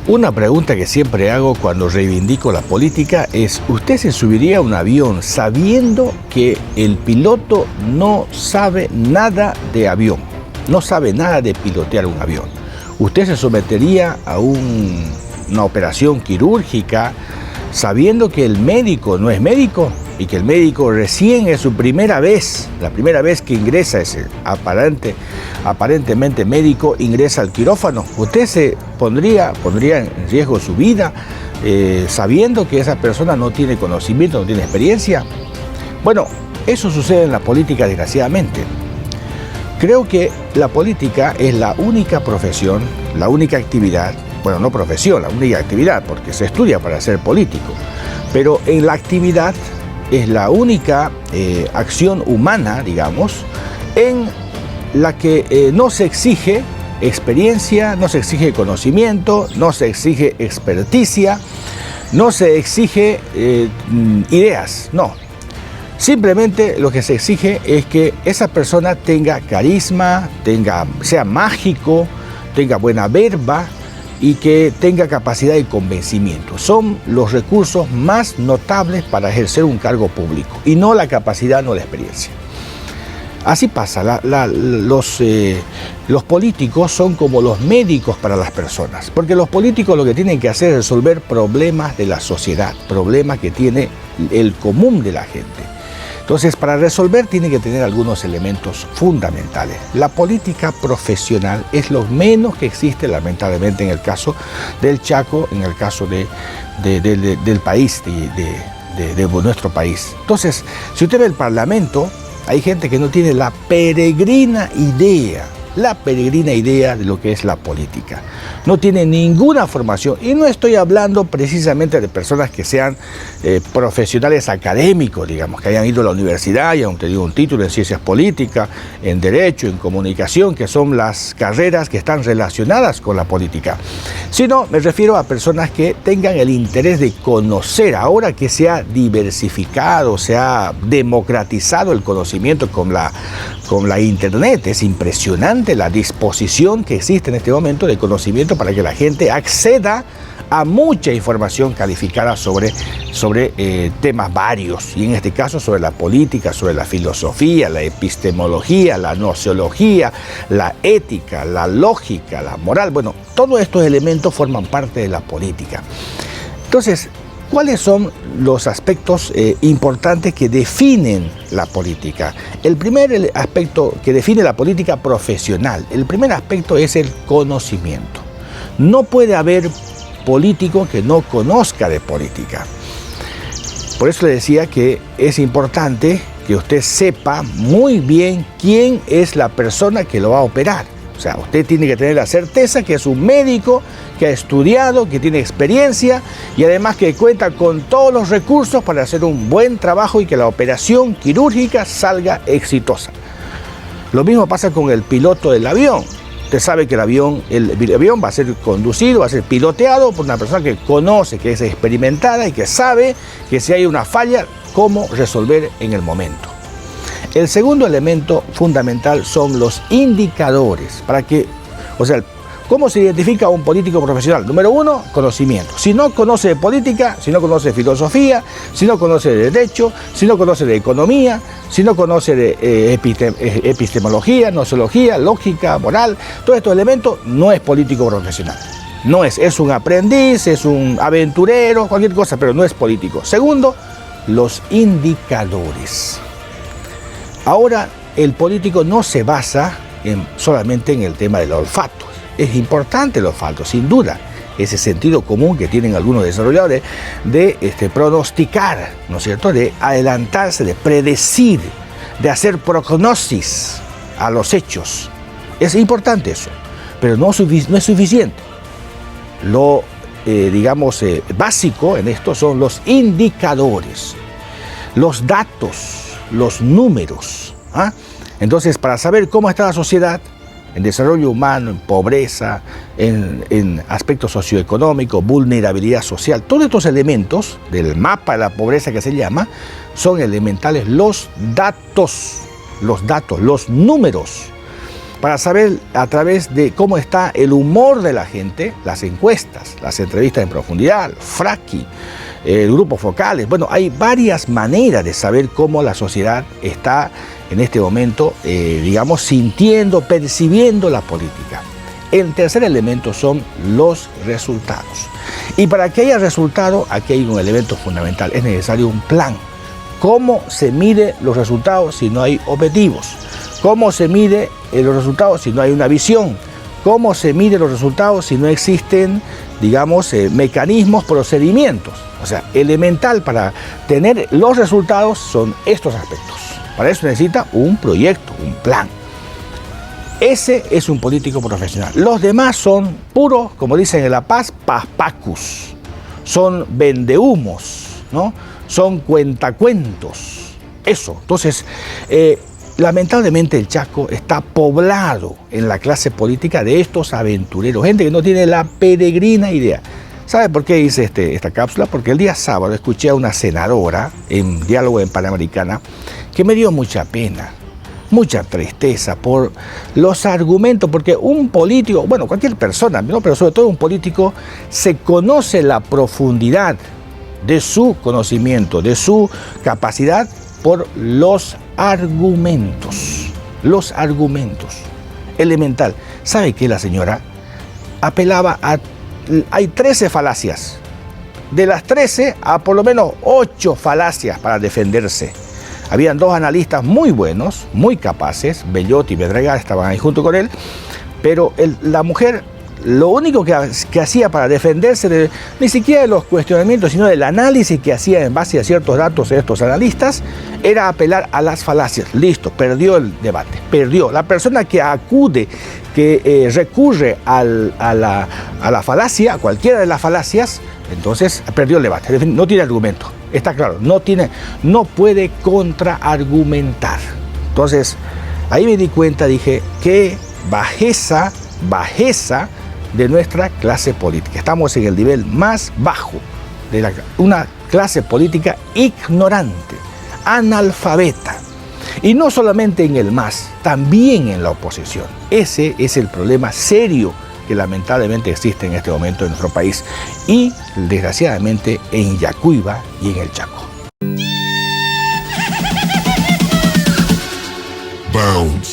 Una pregunta que siempre hago cuando reivindico la política es: ¿usted se subiría a un avión sabiendo que el piloto no sabe nada de avión? No sabe nada de pilotear un avión. ¿Usted se sometería a una operación quirúrgica sabiendo que el médico no es médico y que el médico recién es su primera vez, la primera vez que ingresa ese aparentemente médico, ingresa al quirófano? ¿Usted se pondría en riesgo su vida sabiendo que esa persona no tiene conocimiento, no tiene experiencia? Bueno, eso sucede en la política, desgraciadamente. Creo que la política es la única profesión, la única actividad, bueno, no profesión, la única actividad, porque se estudia para ser político, pero en la actividad es la única acción humana, digamos, en la que no se exige experiencia, no se exige conocimiento, no se exige experticia, no se exige ideas, no. Simplemente lo que se exige es que esa persona tenga carisma, sea mágico, tenga buena verba y que tenga capacidad de convencimiento. Son los recursos más notables para ejercer un cargo público, y no la capacidad, no la experiencia. Así pasa, los políticos son como los médicos para las personas, porque los políticos lo que tienen que hacer es resolver problemas de la sociedad, problemas que tiene el común de la gente. Entonces, para resolver tiene que tener algunos elementos fundamentales. La política profesional es lo menos que existe, lamentablemente, en el caso del Chaco, en el caso del país, de nuestro país. Entonces, si usted ve el Parlamento, hay gente que no tiene la peregrina idea de lo que es la política. No tiene ninguna formación, y no estoy hablando precisamente de personas que sean profesionales académicos, digamos, que hayan ido a la universidad y hayan tenido un título en ciencias políticas, en derecho, en comunicación, que son las carreras que están relacionadas con la política, sino me refiero a personas que tengan el interés de conocer. Ahora que se ha diversificado, se ha democratizado el conocimiento con la internet, es impresionante la disposición que existe en este momento de conocimiento para que la gente acceda a mucha información calificada sobre temas varios, y en este caso sobre la política, sobre la filosofía, la epistemología, la nociología, la ética, la lógica, la moral. Bueno, todos estos elementos forman parte de la política. Entonces, ¿cuáles son los aspectos importantes que definen la política? El primer aspecto que define la política profesional, el primer aspecto es el conocimiento. No puede haber político que no conozca de política. Por eso le decía que es importante que usted sepa muy bien quién es la persona que lo va a operar. O sea, usted tiene que tener la certeza que es un médico que ha estudiado, que tiene experiencia y además que cuenta con todos los recursos para hacer un buen trabajo y que la operación quirúrgica salga exitosa. Lo mismo pasa con el piloto del avión. Usted sabe que el avión va a ser conducido, va a ser piloteado por una persona que conoce, que es experimentada y que sabe que si hay una falla, cómo resolver en el momento. El segundo elemento fundamental son los indicadores. ¿Cómo se identifica a un político profesional? Número uno, conocimiento. Si no conoce de política, si no conoce de filosofía, si no conoce de derecho, si no conoce de economía, si no conoce de epistemología, nociología, lógica, moral, todos estos elementos, no es político profesional. No es un aprendiz, es un aventurero, cualquier cosa, pero no es político. Segundo, los indicadores. Ahora, el político no se basa solamente en el tema del olfato. Es importante el olfato, sin duda. Ese sentido común que tienen algunos desarrolladores de pronosticar, ¿no es cierto?, de adelantarse, de predecir, de hacer prognosis a los hechos. Es importante eso, pero no es suficiente. Lo, básico en esto son los indicadores, los datos, los números. Entonces, para saber cómo está la sociedad, en desarrollo humano, en pobreza, en aspectos socioeconómicos, vulnerabilidad social, todos estos elementos del mapa de la pobreza que se llama, son elementales los datos, los números. para saber a través de cómo está el humor de la gente, las encuestas, las entrevistas en profundidad, Fraki, grupos focales. Bueno, hay varias maneras de saber cómo la sociedad está en este momento, digamos, sintiendo, percibiendo la política. El tercer elemento son los resultados. Y para que haya resultado, aquí hay un elemento fundamental, es necesario un plan. ¿Cómo se mide los resultados si no hay objetivos? ¿Cómo se mide los resultados si no hay una visión? ¿Cómo se mide los resultados si no existen, digamos, mecanismos, procedimientos? O sea, elemental para tener los resultados son estos aspectos. Para eso necesita un proyecto, un plan. Ese es un político profesional. Los demás son puros, como dicen en La Paz, paspacus. Son vendehumos, ¿no? Son cuentacuentos. Eso. Entonces, lamentablemente el Chaco está poblado en la clase política de estos aventureros, gente que no tiene la peregrina idea. ¿Sabe por qué hice esta cápsula? Porque el día sábado escuché a una senadora en Diálogo en Panamericana que me dio mucha pena, mucha tristeza por los argumentos, porque un político, bueno, cualquier persona, ¿no? Pero sobre todo un político, se conoce la profundidad de su conocimiento, de su capacidad por los argumentos, elemental. ¿Sabe qué? La señora apelaba a... Hay 13 falacias. De las 13, a por lo menos 8 falacias para defenderse. Habían 2 analistas muy buenos, muy capaces, Bellot y Bedregar estaban ahí junto con él, pero la mujer lo único que hacía para defenderse, ni siquiera de los cuestionamientos, sino del análisis que hacía en base a ciertos datos de estos analistas, era apelar a las falacias. Listo, perdió el debate, perdió. La persona que acude, que recurre a la falacia, a cualquiera de las falacias, entonces perdió el debate, no tiene argumento. Está claro, no puede contraargumentar. Entonces, ahí me di cuenta, dije, qué bajeza de nuestra clase política. Estamos en el nivel más bajo de una clase política ignorante, analfabeta. Y no solamente en el MAS, también en la oposición. Ese es el problema serio que lamentablemente existe en este momento en nuestro país y desgraciadamente en Yacuiba y en el Chaco. Bounce.